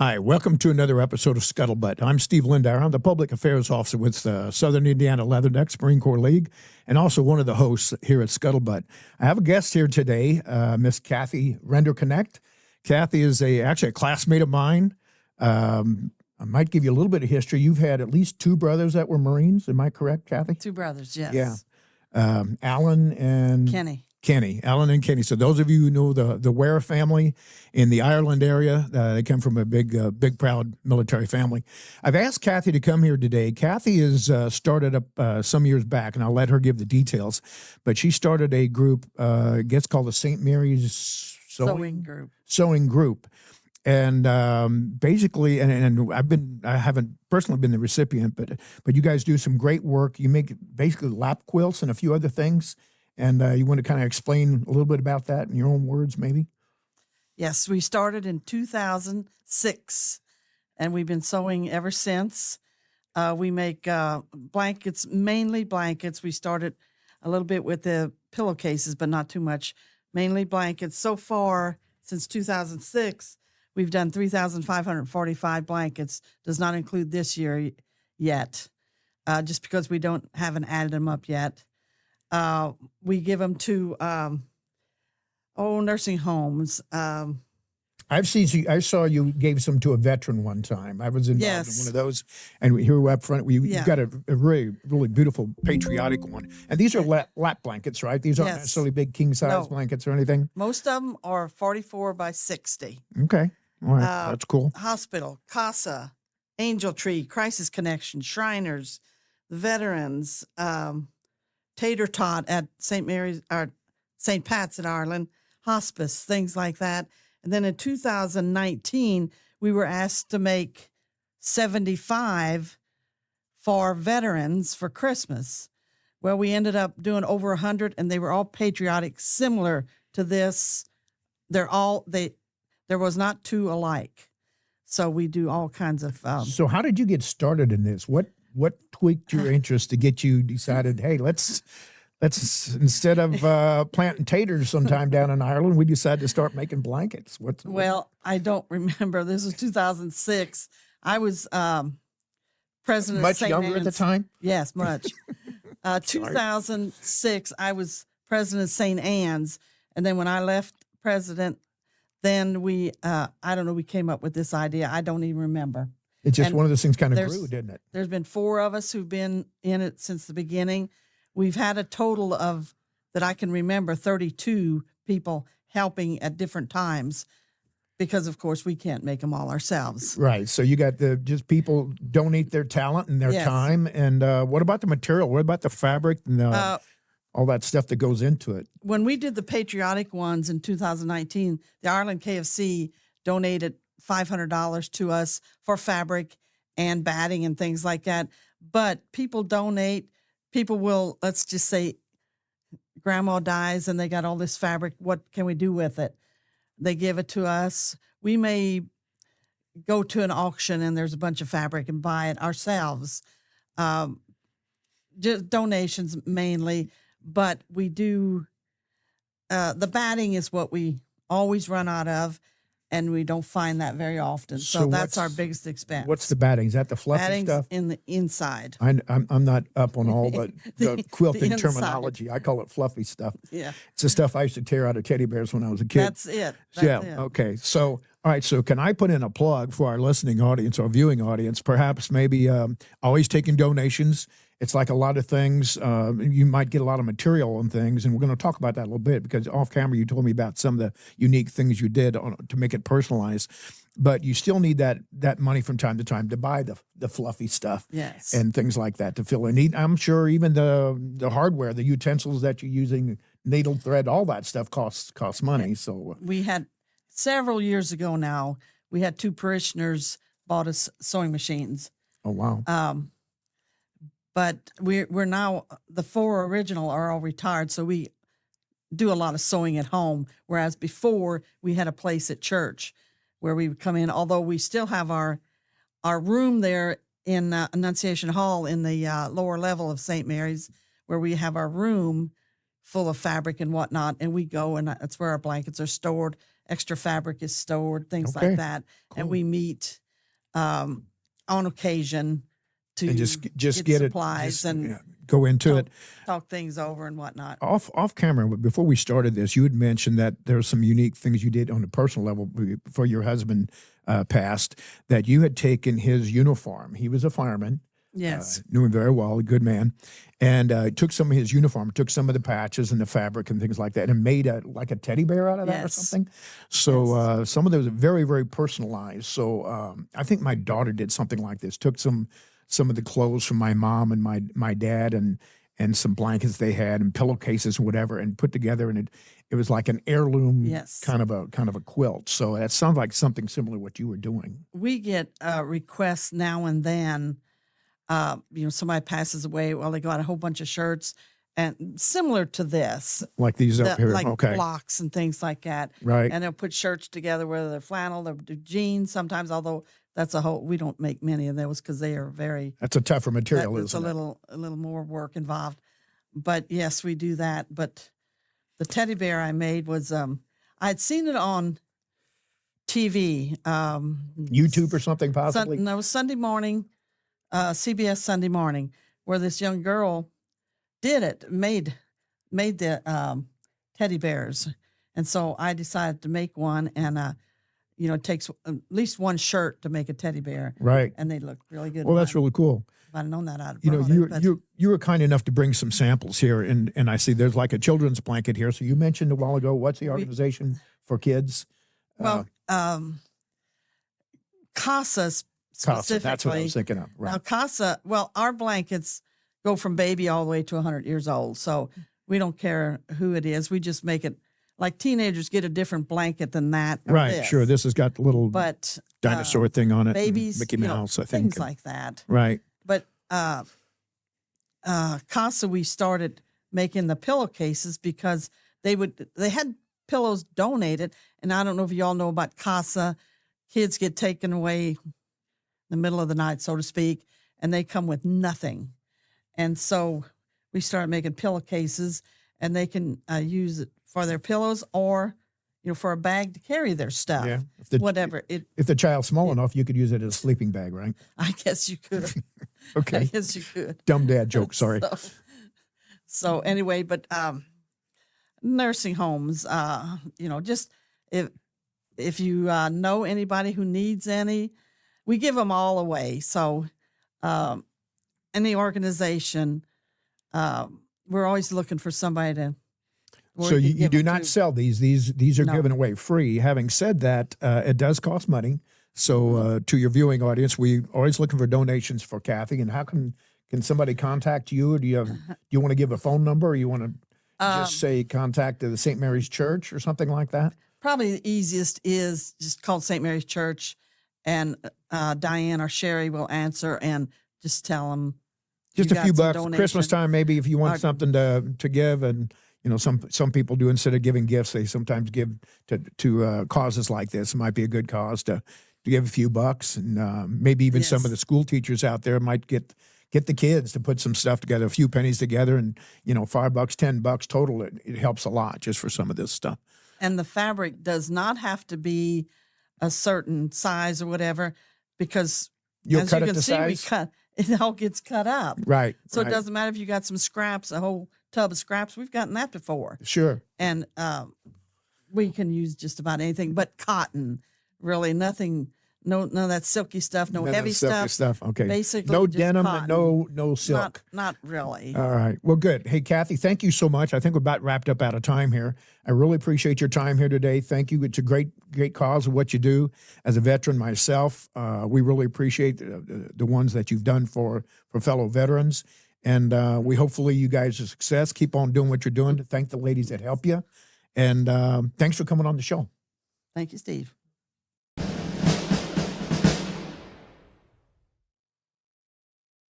Hi, welcome to another episode of Scuttlebutt. I'm Steve Lindauer. I'm the Public Affairs Officer with Southern Indiana Leathernecks Marine Corps League, and also one of the hosts here at Scuttlebutt. I have a guest here today, Miss Kathy Rinderknecht. Kathy is actually a classmate of mine. I might give you a little bit of history. You've had at least two brothers that were Marines. Am I correct, Kathy? Two brothers, yes. Yeah. Alan and Kenny, Alan and Kenny. So those of you who know the Ware family in the Ireland area, they come from a big, proud military family. I've asked Kathy to come here today. Kathy has started up some years back, and I'll let her give the details, but she started a group, I guess called the St. Mary's Sewing Group. And basically, and I haven't personally been the recipient, but you guys do some great work. You make basically lap quilts and a few other things. And you want to kind of explain a little bit about that in your own words, maybe? Yes, we started in 2006, and we've been sewing ever since. We make blankets, mainly blankets. We started a little bit with the pillowcases, but not too much. Mainly blankets. So far, since 2006, we've done 3,545 blankets. Does not include this year yet, just because we haven't added them up yet. We give them to nursing homes. I saw you gave some to a veteran one time. I was involved in one of those, and here up front, you've got a really, really beautiful patriotic one. And these are lap blankets, right? These aren't necessarily big king size blankets or anything. Most of them are 44 by 60. Okay, all right, that's cool. Hospital, CASA, Angel Tree, Crisis Connection, Shriners, veterans. Tater tot at St. Mary's or St. Pat's in Ireland, hospice, things like that. And then in 2019, we were asked to make 75 for veterans for Christmas. Well, we ended up doing over 100, and they were all patriotic, similar to this. There was not two alike. So we do all kinds of. So how did you get started in this? What tweaked your interest to get you decided, hey, let's instead of planting taters sometime down in Ireland, we decided to start making blankets? Well, I don't remember. This was 2006. I was president much of St. younger Anne's. at the time? Yes, much. 2006, I was president of St. Anne's. And then when I left president, then we came up with this idea. I don't even remember. It's just one of those things kind of grew, didn't it? There's been 4 of us who've been in it since the beginning. We've had a total of, that I can remember, 32 people helping at different times because, of course, we can't make them all ourselves. Right. So you got just people donate their talent and their time. And what about the material? What about the fabric and all that stuff that goes into it? When we did the patriotic ones in 2019, the Ireland KFC donated $500 to us for fabric and batting and things like that. But people donate. People will, let's just say, grandma dies and they got all this fabric. What can we do with it? They give it to us. We may go to an auction and there's a bunch of fabric and buy it ourselves. Just donations mainly. But we do, the batting is what we always run out of. And we don't find that very often. So that's our biggest expense. What's the batting? Is that the fluffy Batting's stuff? in the inside. I'm not up on all the quilting terminology. I call it fluffy stuff. Yeah. It's the stuff I used to tear out of teddy bears when I was a kid. That's it. Okay. So, all right. So can I put in a plug for our listening audience or viewing audience? Perhaps maybe always taking donations. It's like a lot of things. You might get a lot of material on things, and we're going to talk about that a little bit because off camera you told me about some of the unique things you did to make it personalized. But you still need that money from time to time to buy the fluffy stuff, and things like that to fill in. I'm sure even the hardware, the utensils that you're using, needle, thread, all that stuff costs money. So we had several years ago now. We had 2 parishioners bought us sewing machines. Oh wow. But we're now, the 4 original are all retired, so we do a lot of sewing at home, whereas before we had a place at church where we would come in, although we still have our room there in Annunciation Hall in the lower level of St. Mary's, where we have our room full of fabric and whatnot, and we go, and that's where our blankets are stored extra fabric is stored, things Okay. like that. Cool. And we meet on occasion to And just get get supplies and go into it. talk things over and whatnot. Off camera, before we started this, you had mentioned that there's some unique things you did on a personal level before your husband passed, that you had taken his uniform. He was a fireman. Yes. Knew him very well, a good man. And took some of his uniform, took some of the patches and the fabric and things like that, and made like a teddy bear out of that or something. So some of those are very, very personalized. So I think my daughter did something like this, took some of the clothes from my mom and my dad and some blankets they had and pillowcases and whatever, and put together, and it was like an heirloom kind of a quilt. So that sounds like something similar to what you were doing. We get requests now and then. Somebody passes away, well, they got a whole bunch of shirts and similar to this, like these up here, like blocks and things like that. Right. And they'll put shirts together, whether they're flannel, they'll do jeans sometimes, although we don't make many of those because they are that's a tougher material, it's isn't a little more work involved. But yes, we do that. But the teddy bear I made was, I'd seen it on TV. YouTube or something possibly? No, it was Sunday morning. CBS Sunday Morning, where this young girl made the teddy bears. And so I decided to make one, and it takes at least one shirt to make a teddy bear. Right. And they look really good. Well, that's really cool. If I'd known that, I'd have you were kind enough to bring some samples here, and I see there's like a children's blanket here. So you mentioned a while ago, what's the organization for kids? Well, CASA specifically. That's what I was thinking of. Right. Now, CASA, our blankets go from baby all the way to 100 years old. So we don't care who it is. We just make it like teenagers get a different blanket than that. Right. This. Sure. This has got the little dinosaur thing on it. Babies, Mickey Mouse, I think. Things like that. Right. But CASA, we started making the pillowcases because they had pillows donated. And I don't know if you all know about CASA. Kids get taken away the middle of the night, so to speak, and they come with nothing. And so we started making pillowcases, and they can use it for their pillows or, for a bag to carry their stuff. Yeah. If the child's small enough, you could use it as a sleeping bag, right? I guess you could. Okay. I guess you could. Dumb dad joke, sorry. So anyway, but nursing homes, just if you know anybody who needs any, we give them all away. So any organization, we're always looking for somebody to. So you do not sell these. These are given away free. Having said that, it does cost money. So to your viewing audience, we always looking for donations for Kathy. And how can somebody contact you? Or do you want to give a phone number, or you want to just say contact the St. Mary's Church or something like that? Probably the easiest is just call St. Mary's Church, and Diane or Sherry will answer and just tell them. Just a few bucks, Christmas time maybe, if you want something to give. And some people do, instead of giving gifts, they sometimes give to causes like this. It might be a good cause to give a few bucks, and maybe even some of the school teachers out there might get the kids to put some stuff together, a few pennies together, and $5, $10 total. It helps a lot just for some of this stuff. And the fabric does not have to be a certain size or whatever, because you'll cut it to size. It all gets cut up. Right. So it doesn't matter if you got some scraps, a whole tub of scraps. We've gotten that before. Sure. And we can use just about anything but cotton. Really, nothing. None of that silky stuff. No heavy stuff. Okay. Basically, no just denim cotton. and no silk. Not really. All right. Well, good. Hey, Kathy, thank you so much. I think we're about wrapped up out of time here. I really appreciate your time here today. Thank you. It's a great cause of what you do. As a veteran myself, we really appreciate the ones that you've done for fellow veterans. And we hopefully you guys are success. Keep on doing what you're doing. Thank the ladies that help you. And thanks for coming on the show. Thank you, Steve.